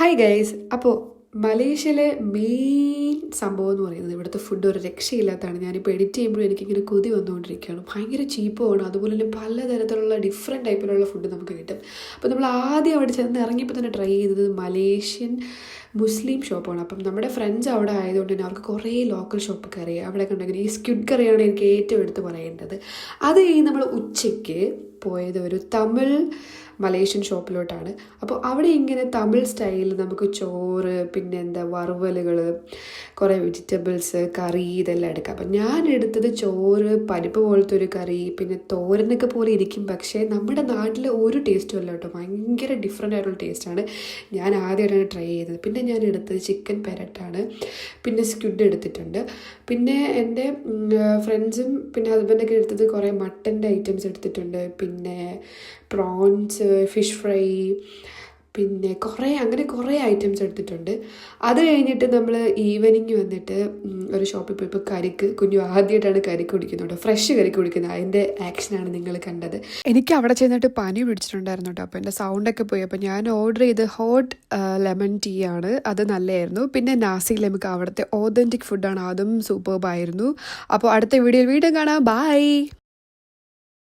Hi guys. അപ്പോൾ മലേഷ്യയിലെ main സംഭവം എന്ന് പറയുന്നത് ഇവിടുത്തെ ഫുഡ് ഒരു രക്ഷയില്ലാത്തതാണ്. ഞാനിപ്പോൾ എഡിറ്റ് ചെയ്യുമ്പോഴും എനിക്കിങ്ങനെ കൊതി വന്നുകൊണ്ടിരിക്കുകയാണ്. ഭയങ്കര ചീപ്പുമാണ്. അതുപോലെ തന്നെ പലതരത്തിലുള്ള ഡിഫറെൻറ്റ് ടൈപ്പിലുള്ള ഫുഡ് നമുക്ക് കിട്ടും. അപ്പോൾ നമ്മൾ ആദ്യം അവിടെ ചെന്ന് ഇറങ്ങിയപ്പോൾ തന്നെ ട്രൈ ചെയ്തത് മലേഷ്യൻ മുസ്ലിം ഷോപ്പാണ്. അപ്പം നമ്മുടെ ഫ്രണ്ട്സ് അവിടെ ആയതുകൊണ്ട് തന്നെ അവർക്ക് കുറേ ലോക്കൽ ഷോപ്പ് കറി അവിടെ കണ്ടെങ്കിൽ ഈ സ്ക്വിഡ് കറിയാണ് എനിക്ക് ഏറ്റവും എടുത്ത് പറയേണ്ടത്. അത് കഴിഞ്ഞ് നമ്മൾ ഉച്ചയ്ക്ക് പോയത് ഒരു തമിഴ് മലേഷ്യൻ ഷോപ്പിലോട്ടാണ്. അപ്പോൾ അവിടെ ഇങ്ങനെ തമിഴ് സ്റ്റൈലിൽ നമുക്ക് ചോറ്, പിന്നെ എന്താ വറുവലുകൾ, കുറേ വെജിറ്റബിൾസ്, കറി ഇതെല്ലാം എടുക്കാം. അപ്പം ഞാൻ എടുത്തത് ചോറ്, പരിപ്പ് പോലത്തെ ഒരു കറി, പിന്നെ തോരനൊക്കെ പോലെ ഇരിക്കും. പക്ഷേ നമ്മുടെ നാട്ടിൽ ഒരു ടേസ്റ്റും അല്ല കേട്ടോ. ഭയങ്കര ഡിഫറെൻ്റ് ആയിട്ടുള്ള ടേസ്റ്റാണ്. ഞാൻ ആദ്യമായിട്ടാണ് ട്രൈ ചെയ്തത്. പിന്നെ ഞാൻ എടുത്തത് ചിക്കൻ പെരട്ടാണ്. പിന്നെ സ്ക്വിഡ് എടുത്തിട്ടുണ്ട്. പിന്നെ എൻ്റെ ഫ്രണ്ട്സും പിന്നെ ഹസ്ബൻഡൊക്കെ എടുത്തത് കുറേ മട്ടൻ്റെ ഐറ്റംസ് എടുത്തിട്ടുണ്ട്. പിന്നെ പ്രോൺസ്, ഫിഷ് ഫ്രൈ, പിന്നെ കുറേ ഐറ്റംസ് എടുത്തിട്ടുണ്ട്. അത് കഴിഞ്ഞിട്ട് നമ്മൾ ഈവനിങ് വന്നിട്ട് ഒരു ഷോപ്പിൽ പോയപ്പോൾ കുഞ്ഞു ആദ്യമായിട്ടാണ് കരിക്ക് കുടിക്കുന്നത് കേട്ടോ. ഫ്രഷ് കരിക്ക് കുടിക്കുന്നത്. അതിൻ്റെ ആക്ഷനാണ് നിങ്ങൾ കണ്ടത്. എനിക്ക് അവിടെ ചെന്നിട്ട് പനി പിടിച്ചിട്ടുണ്ടായിരുന്നു കേട്ടോ. അപ്പോൾ എൻ്റെ സൗണ്ടൊക്കെ പോയി. അപ്പോൾ ഞാൻ ഓർഡർ ചെയ്ത് ഹോട്ട് ലെമൺ ടീ ആണ്. അത് നല്ലതായിരുന്നു. പിന്നെ നാസി ലെമക്ക് അവിടുത്തെ ഓതൻറ്റിക് ഫുഡാണ്. അതും സൂപ്പർബായിരുന്നു. അപ്പോൾ അടുത്ത വീഡിയോയിൽ വീണ്ടും കാണാം. ബൈ.